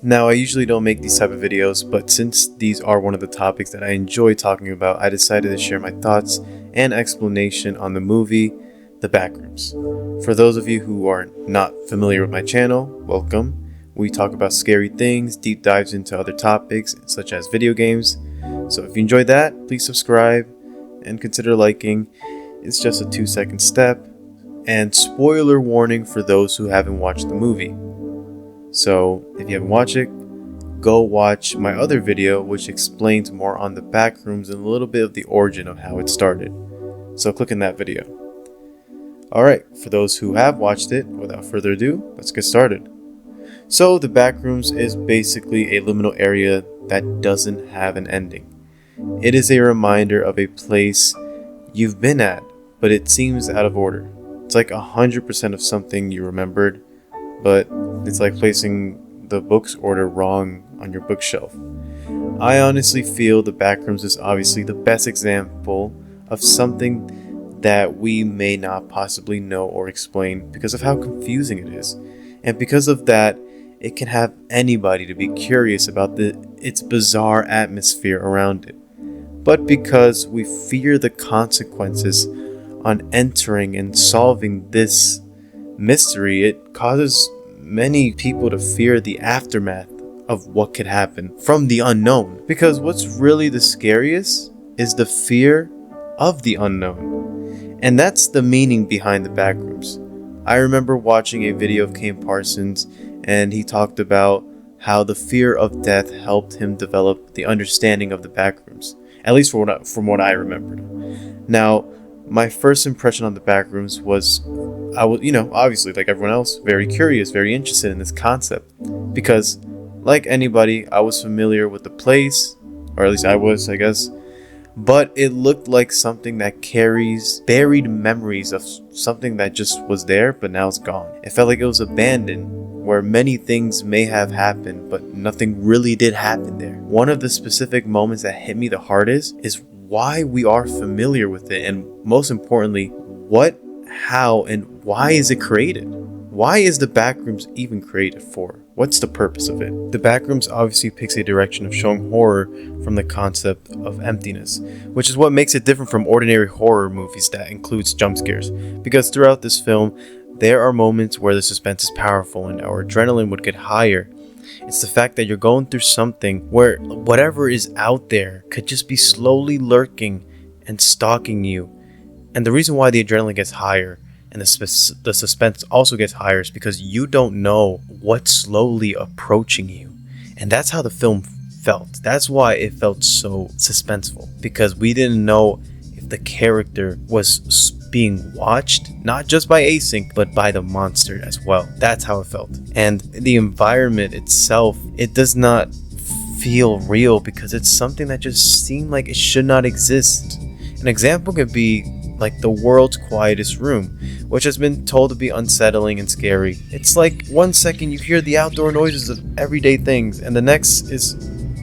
Now, I usually don't make these type of videos, but since these are one of the topics that I enjoy talking about, I decided to share my thoughts and explanation on the movie, The Backrooms. For those of you who are not familiar with my channel, welcome. We talk about scary things, deep dives into other topics, such as video games. So if you enjoyed that, please subscribe and consider liking. It's just a 2-second step. And spoiler warning for those who haven't watched the movie. So if you haven't watched it, go watch my other video which explains more on the Backrooms and a little bit of the origin of how it started. So click in that video. Alright, for those who have watched it, without further ado, let's get started. So the Backrooms is basically a liminal area that doesn't have an ending. It is a reminder of a place you've been at, but it seems out of order. It's like 100% of something you remembered, but it's like placing the book's order wrong on your bookshelf. I honestly feel the Backrooms is obviously the best example of something that we may not possibly know or explain because of how confusing it is. And because of that, it can have anybody to be curious about its bizarre atmosphere around it. But because we fear the consequences on entering and solving this mystery, it causes many people to fear the aftermath of what could happen from the unknown. Because what's really the scariest is the fear of the unknown. And that's the meaning behind the Backrooms. I remember watching a video of Kane Parsons, and he talked about how the fear of death helped him develop the understanding of the Backrooms, at least from what I remembered. Now, my first impression on the Backrooms was, I was, obviously like everyone else, very curious, very interested in this concept. Because, like anybody, I was familiar with the place, or at least I was, I guess. But it looked like something that carries buried memories of something that just was there, but now it's gone. It felt like it was abandoned, where many things may have happened, but nothing really did happen there. One of the specific moments that hit me the hardest is why we are familiar with it, and most importantly, what, how, and why is it created? Why is the Backrooms even created for? What's the purpose of it? The Backrooms obviously picks a direction of showing horror from the concept of emptiness, which is what makes it different from ordinary horror movies that includes jump scares, because throughout this film, there are moments where the suspense is powerful and our adrenaline would get higher. It's the fact that you're going through something where whatever is out there could just be slowly lurking and stalking you. And the reason why the adrenaline gets higher and the suspense also gets higher is because you don't know what's slowly approaching you. And that's how the film felt. That's why it felt so suspenseful, because we didn't know if the character was being watched, not just by Async, but by the monster as well. That's how it felt. And the environment itself, it does not feel real because it's something that just seemed like it should not exist. An example could be like the world's quietest room, which has been told to be unsettling and scary. It's like 1 second you hear the outdoor noises of everyday things, and the next is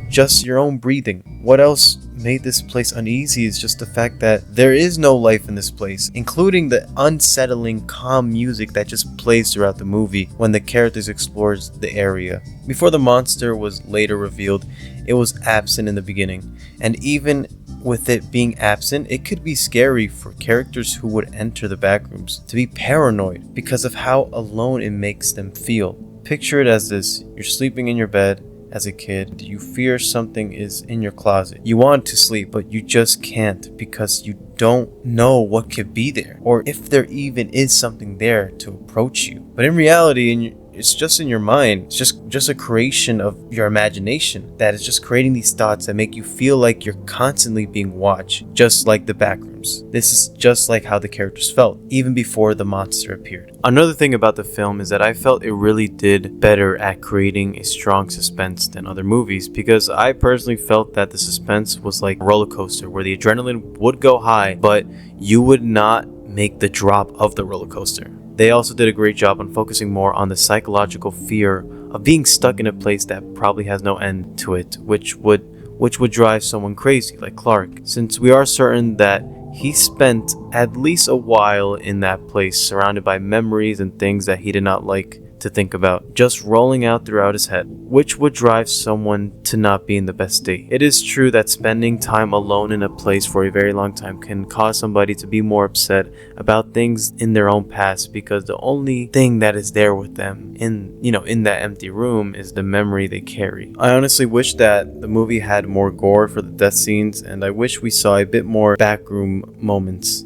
just your own breathing. What else made this place uneasy is just the fact that there is no life in this place, including the unsettling, calm music that just plays throughout the movie when the characters explores the area. Before the monster was later revealed, it was absent in the beginning, and even with it being absent, it could be scary for characters who would enter the Backrooms to be paranoid because of how alone it makes them feel. Picture it as this: you're sleeping in your bed as a kid, you fear something is in your closet. You want to sleep, but you just can't because you don't know what could be there, or if there even is something there to approach you. But in reality, it's just in your mind. It's just a creation of your imagination that is just creating these thoughts that make you feel like you're constantly being watched, just like the Backrooms. This is just like how the characters felt, even before the monster appeared. Another thing about the film is that I felt it really did better at creating a strong suspense than other movies, because I personally felt that the suspense was like a roller coaster where the adrenaline would go high, but you would not make the drop of the roller coaster. They also did a great job on focusing more on the psychological fear of being stuck in a place that probably has no end to it, which would drive someone crazy like Clark, since we are certain that he spent at least a while in that place surrounded by memories and things that he did not like to think about, just rolling out throughout his head, which would drive someone to not be in the best state. It is true that spending time alone in a place for a very long time can cause somebody to be more upset about things in their own past, because the only thing that is there with them in that empty room is the memory they carry. I honestly wish that the movie had more gore for the death scenes, and I wish we saw a bit more backroom moments.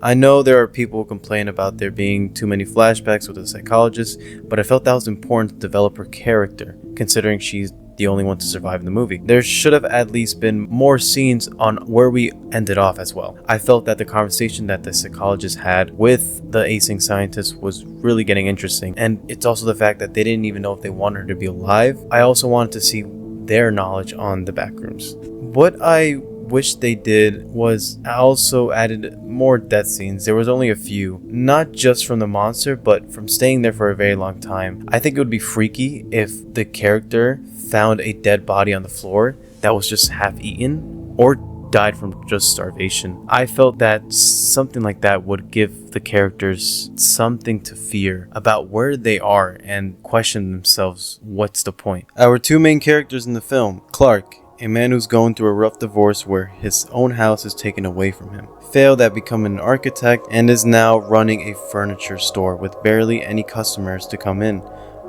I know there are people who complain about there being too many flashbacks with the psychologist, but I felt that was important to develop her character, considering she's the only one to survive in the movie. There should have at least been more scenes on where we ended off as well. I felt that the conversation that the psychologist had with the acing scientist was really getting interesting, and it's also the fact that they didn't even know if they wanted her to be alive. I also wanted to see their knowledge on the backrooms. What I wish they did was also added more death scenes. There was only a few, not just from the monster, but from staying there for a very long time. I think it would be freaky if the character found a dead body on the floor that was just half eaten or died from just starvation. I felt that something like that would give the characters something to fear about where they are and question themselves, what's the point? Our two main characters in the film, Clark, a man who's going through a rough divorce where his own house is taken away from him, failed at becoming an architect, and is now running a furniture store with barely any customers to come in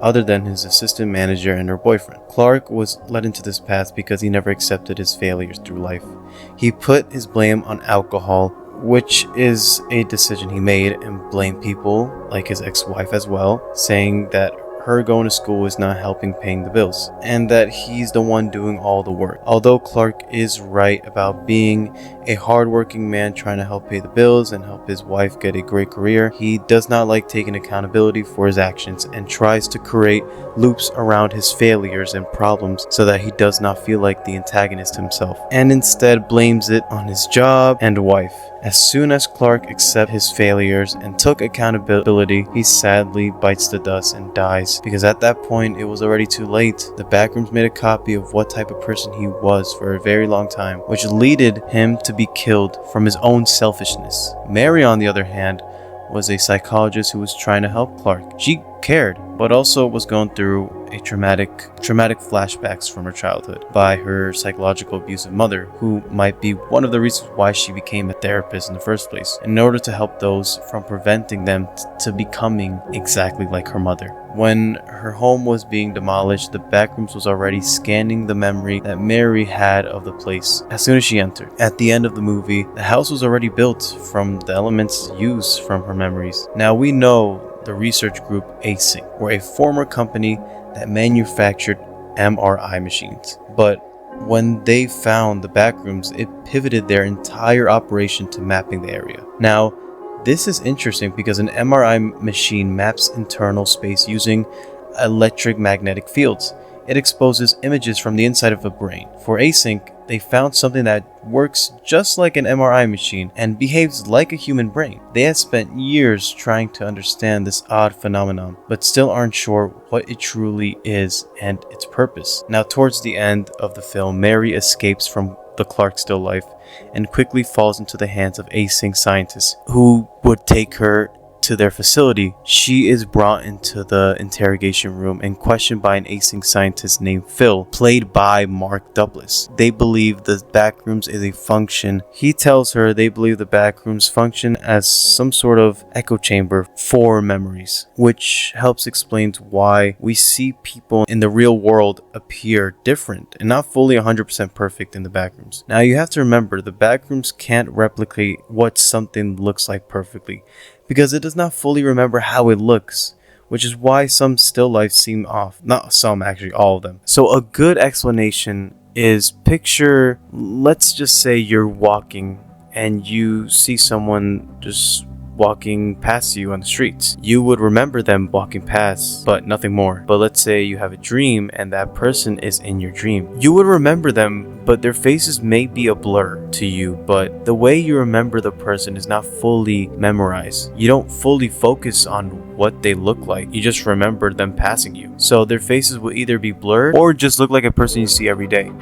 other than his assistant manager and her boyfriend. Clark was led into this path because he never accepted his failures through life. He put his blame on alcohol, which is a decision he made, and blamed people like his ex-wife as well, saying that her going to school is not helping paying the bills, and that he's the one doing all the work. Although Clark is right about being a hardworking man trying to help pay the bills and help his wife get a great career, he does not like taking accountability for his actions and tries to create loops around his failures and problems so that he does not feel like the antagonist himself, and instead blames it on his job and wife. As soon as Clark accepted his failures and took accountability, he sadly bites the dust and dies, because at that point it was already too late. The Backrooms made a copy of what type of person he was for a very long time, which led him to be killed from his own selfishness. Mary, on the other hand, was a psychologist who was trying to help Clark. She cared, but also was going through a traumatic flashbacks from her childhood by her psychological abusive mother, who might be one of the reasons why she became a therapist in the first place, in order to help those from preventing them to becoming exactly like her mother. When her home was being demolished, the Backrooms was already scanning the memory that Mary had of the place as soon as she entered. At the end of the movie, the house was already built from the elements used from her memories. Now we know the research group Acing were a former company that manufactured MRI machines, but when they found the Backrooms, it pivoted their entire operation to mapping the area. Now, this is interesting because an MRI machine maps internal space using electromagnetic fields. It exposes images from the inside of a brain. For Async, they found something that works just like an MRI machine and behaves like a human brain. They have spent years trying to understand this odd phenomenon, but still aren't sure what it truly is and its purpose. Now, towards the end of the film, Mary escapes from the Clark still life and quickly falls into the hands of Async scientists who would take her to their facility. She is brought into the interrogation room and questioned by an Async scientist named Phil, played by Mark Duplass. They believe the Backrooms is a function. He tells her they believe the Backrooms function as some sort of echo chamber for memories, which helps explain why we see people in the real world appear different and not fully 100% perfect in the Backrooms. Now you have to remember, the Backrooms can't replicate what something looks like perfectly, because it does not fully remember how it looks, which is why some still lifes seem off. Not some, actually, all of them. So a good explanation is, picture, let's just say you're walking and you see someone just walking past you on the streets. You would remember them walking past, but nothing more. But let's say you have a dream and that person is in your dream. You would remember them, but their faces may be a blur to you, but the way you remember the person is not fully memorized. You don't fully focus on what they look like. You just remember them passing you. So their faces will either be blurred or just look like a person you see every day.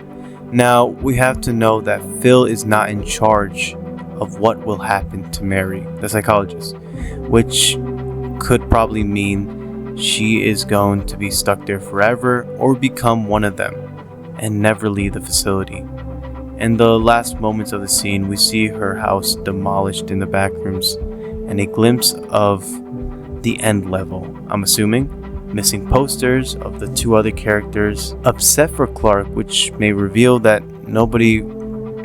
Now, we have to know that Phil is not in charge of what will happen to Mary, the psychologist, which could probably mean she is going to be stuck there forever or become one of them and never leave the facility. In the last moments of the scene, we see her house demolished in the backrooms and a glimpse of the end level, I'm assuming. Missing posters of the two other characters, upset for Clark, which may reveal that nobody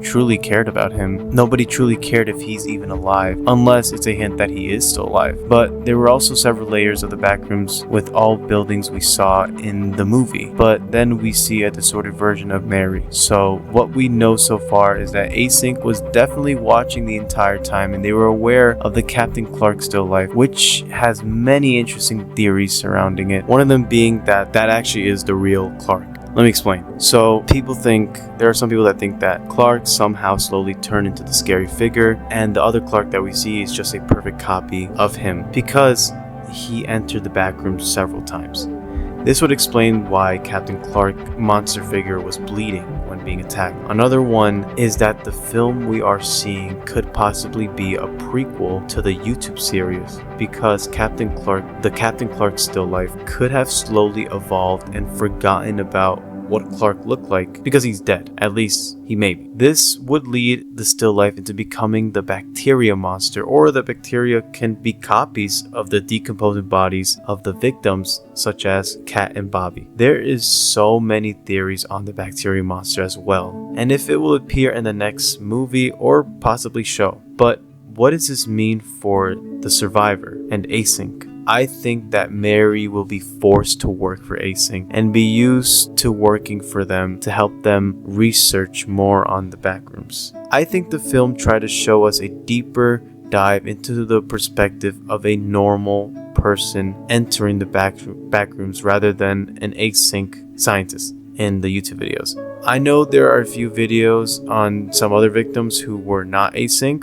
truly cared about him. Nobody truly cared if he's even alive, unless it's a hint that he is still alive. But there were also several layers of the backrooms with all buildings we saw in the movie. But then we see a distorted version of Mary. So what we know so far is that Async was definitely watching the entire time and they were aware of the Captain Clark still alive, which has many interesting theories surrounding it. One of them being that actually is the real Clark. Let me explain. So there are some people that think that Clark somehow slowly turned into the scary figure, and the other Clark that we see is just a perfect copy of him because he entered the backrooms several times. This would explain why Captain Clark monster figure was bleeding when being attacked. Another one is that the film we are seeing could possibly be a prequel to the YouTube series because the Captain Clark still life could have slowly evolved and forgotten about what Clark looked like because he's dead. At least he may be. This would lead the still life into becoming the bacteria monster, or the bacteria can be copies of the decomposing bodies of the victims such as Kat and Bobby. There is so many theories on the bacteria monster as well, and if it will appear in the next movie or possibly show. But what does this mean for the survivor and Async? I think that Mary will be forced to work for Async and be used to working for them to help them research more on the backrooms. I think the film tried to show us a deeper dive into the perspective of a normal person entering the backrooms rather than an Async scientist in the YouTube videos. I know there are a few videos on some other victims who were not Async,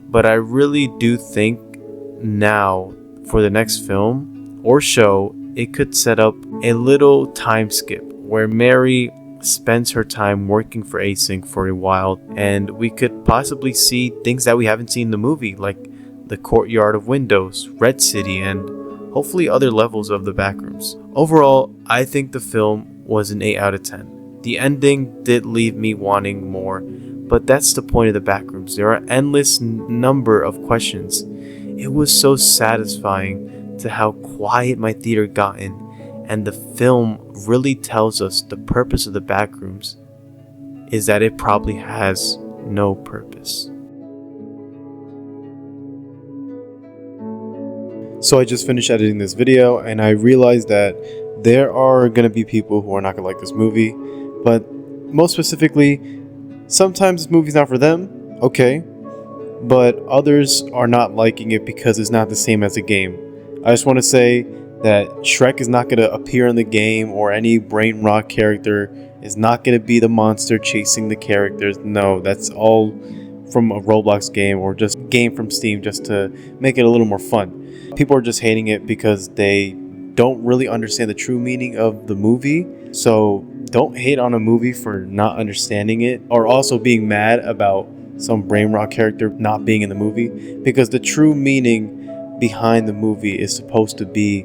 but I really do think now for the next film or show, it could set up a little time skip where Mary spends her time working for Async for a while, and we could possibly see things that we haven't seen in the movie, like the courtyard of windows, Red City, and hopefully other levels of the backrooms. Overall, I think the film was an 8 out of 10. The ending did leave me wanting more, but that's the point of the backrooms. There are endless number of questions. It was so satisfying to how quiet my theater gotten, and the film really tells us the purpose of the backrooms is that it probably has no purpose. So I just finished editing this video and I realized that there are going to be people who are not going to like this movie, but most specifically, sometimes this movie's not for them, okay, but others are not liking it because it's not the same as a game. I just want to say that Shrek is not going to appear in the game, or any brain rot character is not going to be the monster chasing the characters. No, that's all from a Roblox game or just game from Steam just to make it a little more fun. People are just hating it because they don't really understand the true meaning of the movie. So don't hate on a movie for not understanding it, or also being mad about some brain rot character not being in the movie, because the true meaning behind the movie is supposed to be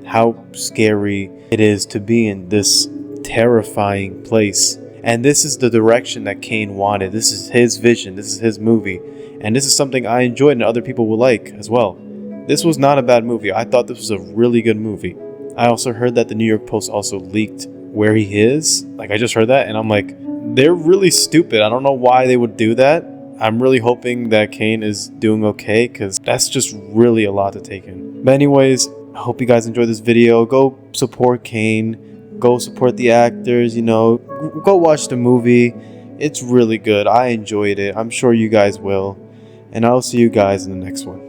how scary it is to be in this terrifying place. And this is the direction that Kane wanted. This is his vision. This is his movie. And this is something I enjoyed and other people will like as well. This was not a bad movie. I thought this was a really good movie. I also heard that the New York Post also leaked where he is. Like, I just heard that and I'm like, they're really stupid. I don't know why they would do that. I'm really hoping that Kane is doing okay, because that's just really a lot to take in. But anyways, I hope you guys enjoyed this video. Go support Kane. Go support the actors, Go watch the movie. It's really good. I enjoyed it. I'm sure you guys will. And I'll see you guys in the next one.